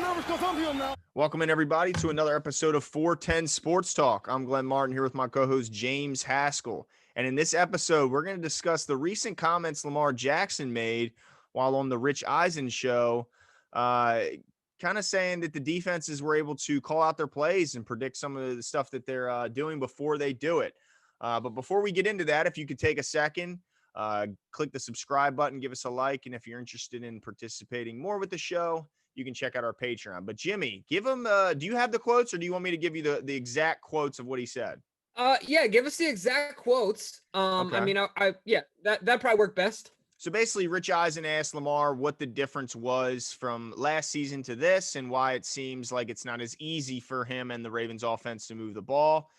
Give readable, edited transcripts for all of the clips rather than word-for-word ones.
nervous because I'm here now. Welcome in, everybody, to another episode of 410 Sports Talk. I'm Glenn Martin here with my co-host James Haskell. And in this episode, we're going to discuss the recent comments Lamar Jackson made while on the Rich Eisen show, kind of saying that the defenses were able to call out their plays and predict some of the stuff that they're doing before they do it. But before we get into that, if you could take a second, click the subscribe button, give us a like, and if you're interested in participating more with the show, you can check out our Patreon. But Jimmy, give him, do you have the quotes or do you want me to give you the exact quotes of what he said? Yeah, give us the exact quotes. Okay. I mean, that probably worked best. So basically, Rich Eisen asked Lamar what the difference was from last season to this and why it seems like it's not as easy for him and the Ravens offense to move the ball.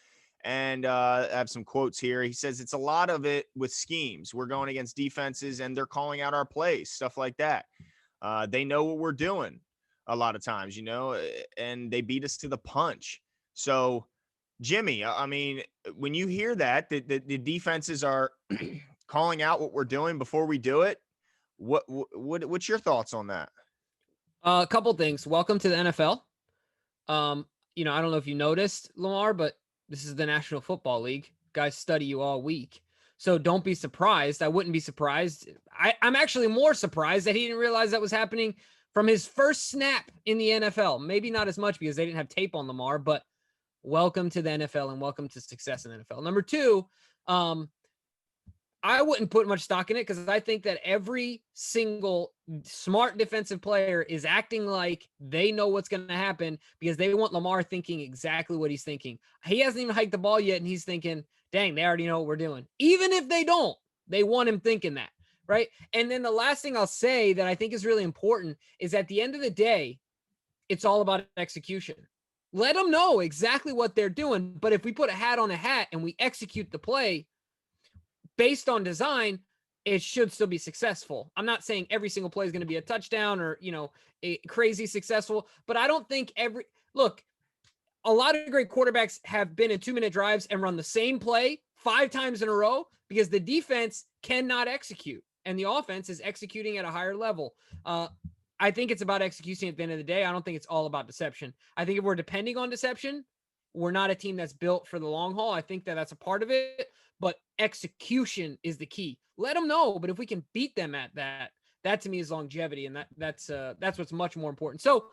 And I have some quotes here. He says it's a lot of it with schemes. We're going against defenses and they're calling out our plays, stuff like that. They know what we're doing a lot of times, you know, and they beat us to the punch. So, Jimmy, I mean, when you hear that, the defenses are calling out what we're doing before we do it, what's your thoughts on that? A couple things. Welcome to the NFL. I don't know if you noticed, Lamar, but this is the National Football League. Guys study you all week. So don't be surprised. I wouldn't be surprised. I'm actually more surprised that he didn't realize that was happening from his first snap in the NFL. Maybe not as much because they didn't have tape on Lamar, but welcome to the NFL and welcome to success in the NFL. Number two, I wouldn't put much stock in it because I think that every single smart defensive player is acting like they know what's going to happen because they want Lamar thinking exactly what he's thinking. He hasn't even hiked the ball yet, and he's thinking, dang, they already know what we're doing. Even if they don't, they want him thinking that, right? And then the last thing I'll say that I think is really important is at the end of the day, it's all about execution. Let them know exactly what they're doing, but if we put a hat on a hat and we execute the play based on design, it should still be successful. I'm not saying every single play is going to be a touchdown or, a crazy successful, but I don't think a lot of great quarterbacks have been in 2-minute drives and run the same play 5 times in a row because the defense cannot execute and the offense is executing at a higher level. I think it's about execution at the end of the day. I don't think it's all about deception. I think if we're depending on deception, we're not a team that's built for the long haul. I think that that's a part of it, but execution is the key. Let them know, but if we can beat them at that to me is longevity, and that's what's much more important. So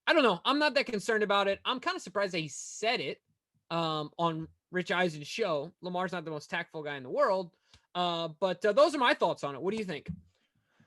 I don't know. I'm not that concerned about it. I'm kind of surprised that he said it on Rich Eisen's show. Lamar's not the most tactful guy in the world, but those are my thoughts on it. What do you think?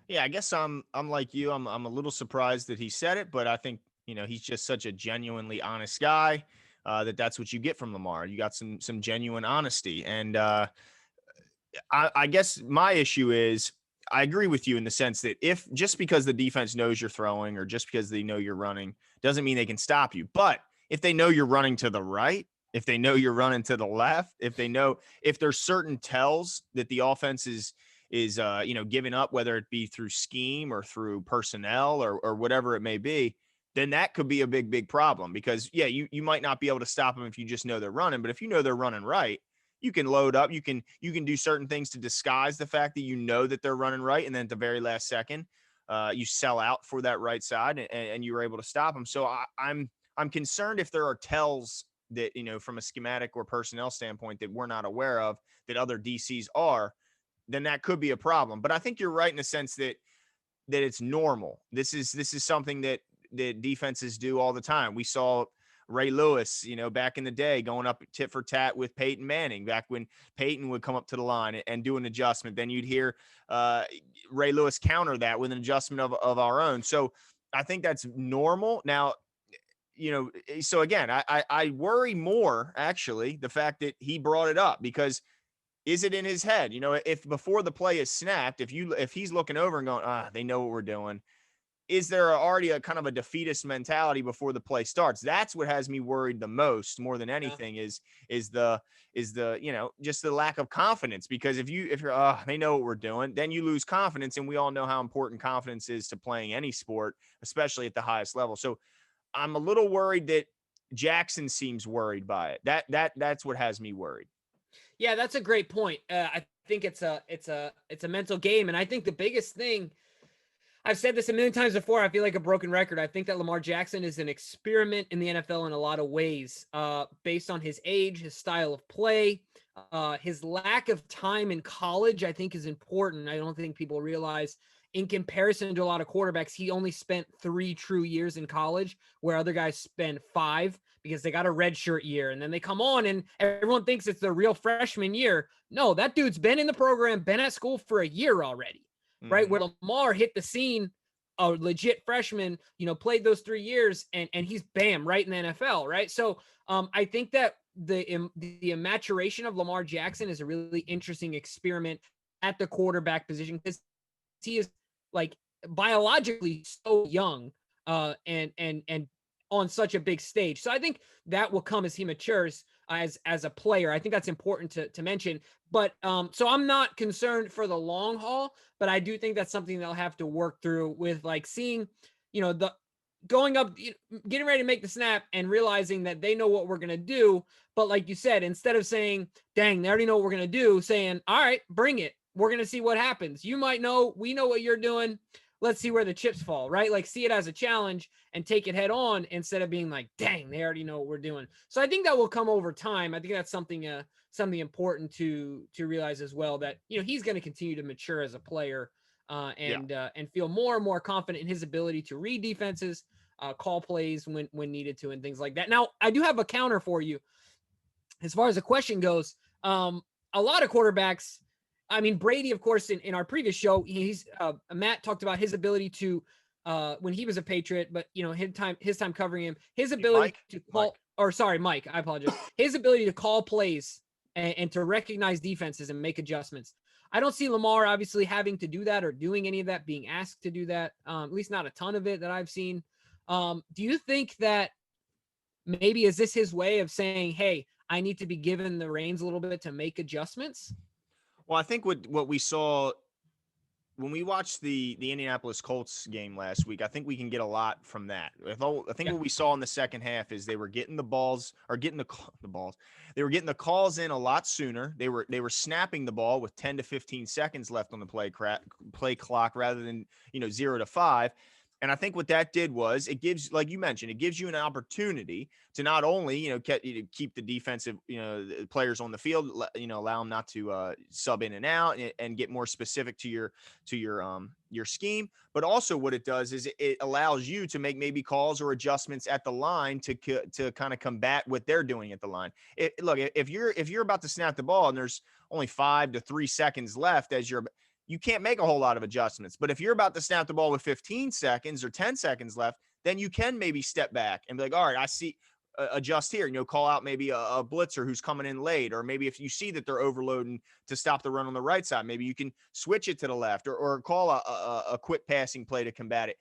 Yeah, I guess I'm like you. I'm a little surprised that he said it, but I think he's just such a genuinely honest guy. That's what you get from Lamar. You got some genuine honesty. And I guess my issue is I agree with you in the sense that if just because the defense knows you're throwing or just because they know you're running doesn't mean they can stop you. But if they know you're running to the right, if they know you're running to the left, if there's certain tells that the offense is giving up, whether it be through scheme or through personnel or whatever it may be, then that could be a big problem because, yeah, you might not be able to stop them if you just know they're running. But if you know they're running right, you can load up. You can do certain things to disguise the fact that you know that they're running right. And then at the very last second, you sell out for that right side and you were able to stop them. So I'm concerned if there are tells that, from a schematic or personnel standpoint that we're not aware of that other DCs are, then that could be a problem. But I think you're right in the sense that it's normal. This is something that defenses do all the time. We saw Ray Lewis, back in the day going up tit for tat with Peyton Manning, back when Peyton would come up to the line and do an adjustment. Then you'd hear Ray Lewis counter that with an adjustment of our own. So I think that's normal. Now, so again, I worry more actually the fact that he brought it up because is it in his head? If before the play is snapped, if he's looking over and going, they know what we're doing, is there already a kind of a defeatist mentality before the play starts? That's what has me worried the most, more than anything, is the just the lack of confidence. Because if you're they know what we're doing, then you lose confidence, and we all know how important confidence is to playing any sport, especially at the highest level. So I'm a little worried that Jackson seems worried by it. That's what has me worried. Yeah, that's a great point. I think it's a mental game, and I think the biggest thing. I've said this a million times before. I feel like a broken record. I think that Lamar Jackson is an experiment in the NFL in a lot of ways, based on his age, his style of play, his lack of time in college. I think is important. I don't think people realize, in comparison to a lot of quarterbacks, he only spent 3 true years in college, where other guys spend 5 because they got a redshirt year and then they come on and everyone thinks it's their real freshman year. No, that dude's been in the program, been at school for a year already, right? Mm-hmm. Where Lamar hit the scene, a legit freshman, played those 3 years, and he's bam right in the NFL, right? So I think that the maturation of Lamar Jackson is a really interesting experiment at the quarterback position, because he is like biologically so young, and on such a big stage. So I think that will come as he matures, as a player. I think that's important to mention. But so I'm not concerned for the long haul, but I do think that's something they'll have to work through with, like, seeing, the going up, getting ready to make the snap and realizing that they know what we're going to do. But like you said, instead of saying, dang, they already know what we're going to do, saying, all right, bring it. We're going to see what happens. You might know, we know what you're doing. Let's see where the chips fall, right? Like, see it as a challenge and take it head on, instead of being like, dang, they already know what we're doing. So I think that will come over time. I think that's something important to realize as well, that, he's going to continue to mature as a player, Yeah. and feel more and more confident in his ability to read defenses, call plays when needed to, and things like that. Now, I do have a counter for you as far as the question goes. A lot of quarterbacks, I mean, Brady, of course, in our previous show, Matt talked about his ability to, when he was a Patriot, but his time covering him, his Hey, ability Mike. to Mike. call, or sorry, Mike, I apologize, his ability to call plays, and to recognize defenses and make adjustments. I don't see Lamar obviously having to do that, or doing any of that, being asked to do that. At least not a ton of it that I've seen. Do you think that maybe, is this his way of saying, hey, I need to be given the reins a little bit to make adjustments? Well, I think what we saw when we watched the Indianapolis Colts game last week, I think we can get a lot from that. I think Yeah. what we saw in the second half is they were getting the balls, or getting the balls. They were getting the calls in a lot sooner. They were snapping the ball with 10 to 15 seconds left on the play clock, rather than 0 to 5. And I think what that did was, it gives, like you mentioned, it gives you an opportunity to not only keep the defensive players on the field, allow them not to sub in and out, and get more specific to your scheme. But also, what it does is it allows you to make maybe calls or adjustments at the line to kind of combat what they're doing at the line. Look, if you're about to snap the ball and there's only 5 to 3 seconds left, you can't make a whole lot of adjustments. But if you're about to snap the ball with 15 seconds or 10 seconds left, then you can maybe step back and be like, all right, I see, adjust here, call out maybe a blitzer who's coming in late, or maybe if you see that they're overloading to stop the run on the right side, maybe you can switch it to the left, or call a quick passing play to combat it.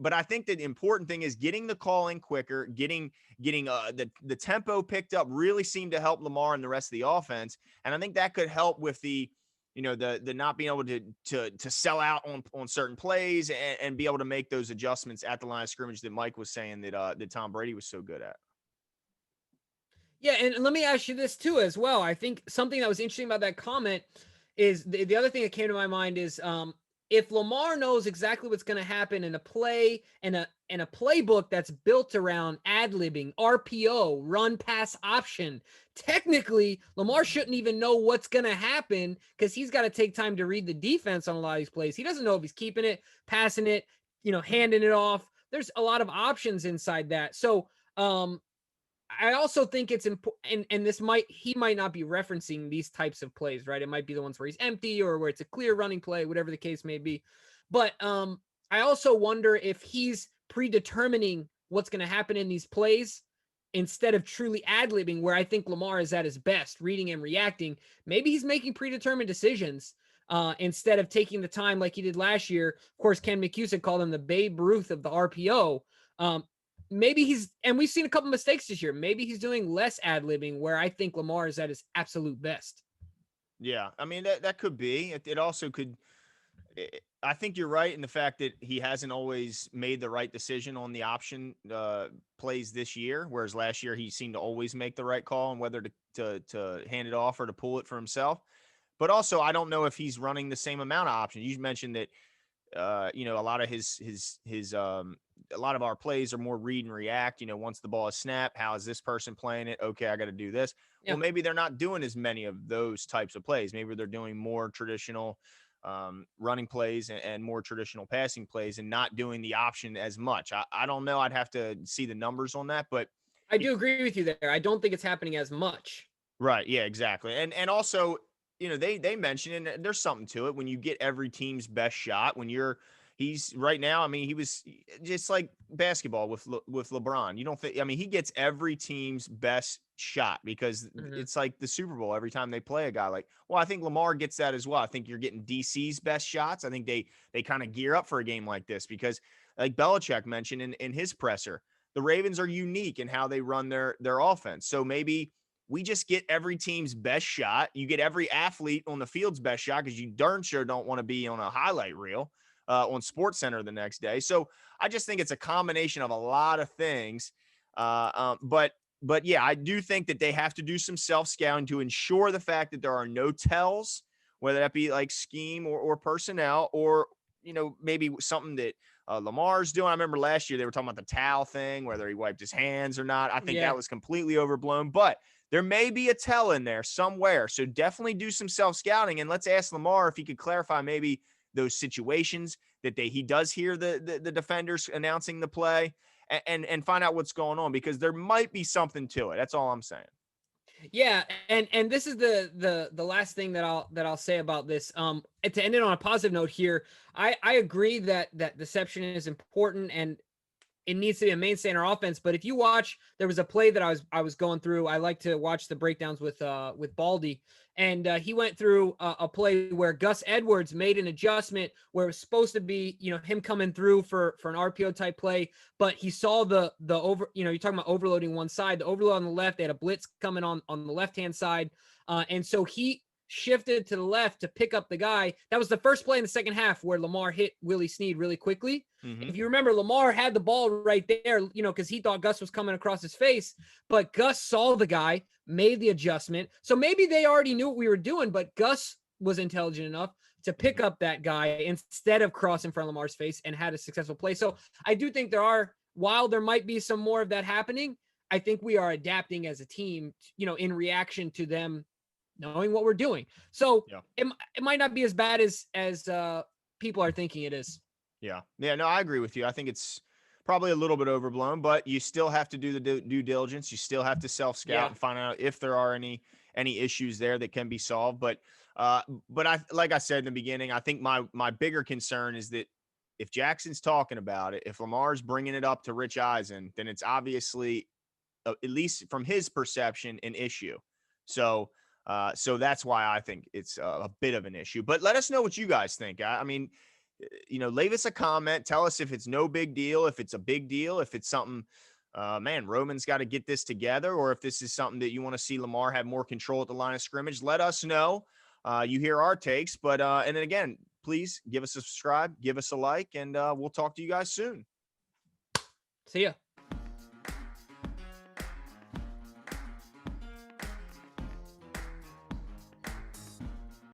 But I think that the important thing is getting the call in quicker, getting the tempo picked up really seemed to help Lamar and the rest of the offense. And I think that could help with the not being able to sell out on certain plays, and be able to make those adjustments at the line of scrimmage that Mike was saying that Tom Brady was so good at. Yeah, and let me ask you this too as well. I think something that was interesting about that comment is the other thing that came to my mind is, if Lamar knows exactly what's going to happen in a play, and a playbook that's built around ad-libbing, RPO, run pass option, technically Lamar shouldn't even know what's going to happen, because he's got to take time to read the defense on a lot of these plays. He doesn't know if he's keeping it, passing it, handing it off. There's a lot of options inside that. So, I also think it's important, and he might not be referencing these types of plays, right? It might be the ones where he's empty, or where it's a clear running play, whatever the case may be. But I also wonder if he's predetermining what's going to happen in these plays, instead of truly ad-libbing, where I think Lamar is at his best, reading and reacting. Maybe he's making predetermined decisions, instead of taking the time like he did last year. Of course, Ken McCusick called him the Babe Ruth of the RPO. Maybe and we've seen a couple mistakes this year. Maybe he's doing less ad-libbing, where I think Lamar is at his absolute best. Yeah, I mean, that could be. It also could. I think you're right in the fact that he hasn't always made the right decision on the option plays this year, whereas last year he seemed to always make the right call on whether to hand it off or to pull it for himself. But also, I don't know if he's running the same amount of options. You mentioned that a lot of a lot of our plays are more read and react. Once the ball is snapped, how is this person playing it? Okay, I got to do this. Well, Yeah. maybe they're not doing as many of those types of plays. Maybe they're doing more traditional running plays and more traditional passing plays and not doing the option as much. I don't know. I'd have to see the numbers on that, but I do agree with you there. I don't think it's happening as much. right. Yeah, exactly. And also, they mentioned, and there's something to it, when you get every team's best shot, when he's right now, I mean, he was just like basketball with LeBron. You don't think, I mean, he gets every team's best shot because Mhm. it's like the Super Bowl every time they play a guy like, well, I think Lamar gets that as well. I think you're getting DC's best shots. I think they kind of gear up for a game like this because like Belichick mentioned in his presser, the Ravens are unique in how they run their offense. So maybe we just get every team's best shot. You get every athlete on the field's best shot because you darn sure don't want to be on a highlight reel on Sports Center the next day. So I just think it's a combination of a lot of things. But yeah, I do think that they have to do some self scouting to ensure the fact that there are no tells, whether that be like scheme or personnel, or maybe something that Lamar's doing. I remember last year they were talking about the towel thing, whether he wiped his hands or not. I think that Yeah. was completely overblown, but there may be a tell in there somewhere. So definitely do some self scouting, and let's ask Lamar if he could clarify maybe those situations that he does hear the defenders announcing the play, and find out what's going on, because there might be something to it. That's all I'm saying. Yeah, and this is the last thing that I'll say about this. And to end it on a positive note here, I agree that deception is important and it needs to be a mainstay in our offense. But if you watch, there was a play that I was going through. I like to watch the breakdowns with Baldy, and he went through a play where Gus Edwards made an adjustment where it was supposed to be him coming through for an RPO type play, but he saw the over. You're talking about overloading one side, the overload on the left. They had a blitz coming on the left hand side, and so he shifted to the left to pick up the guy. That was the first play in the second half where Lamar hit Willie Snead really quickly. Mm-hmm. If you remember, Lamar had the ball right there, because he thought Gus was coming across his face, but Gus saw the guy, made the adjustment. So maybe they already knew what we were doing, but Gus was intelligent enough to pick up that guy instead of crossing in front of Lamar's face and had a successful play. So I do think while there might be some more of that happening, I think we are adapting as a team, in reaction to them knowing what we're doing. So Yeah. it might not be as bad as people are thinking it is. Yeah. Yeah. No, I agree with you. I think it's probably a little bit overblown, but you still have to do the due diligence. You still have to self scout Yeah. and find out if there are any issues there that can be solved. But I, like I said in the beginning, I think my bigger concern is that if Jackson's talking about it, if Lamar's bringing it up to Rich Eisen, then it's obviously, at least from his perception, an issue. So that's why I think it's a bit of an issue. But let us know what you guys think. I mean, leave us a comment. Tell us if it's no big deal, if it's a big deal, if it's something, man, Roman's got to get this together, or if this is something that you want to see Lamar have more control at the line of scrimmage. Let us know. You hear our takes, and then again, please give us a subscribe, give us a like, and we'll talk to you guys soon. See ya.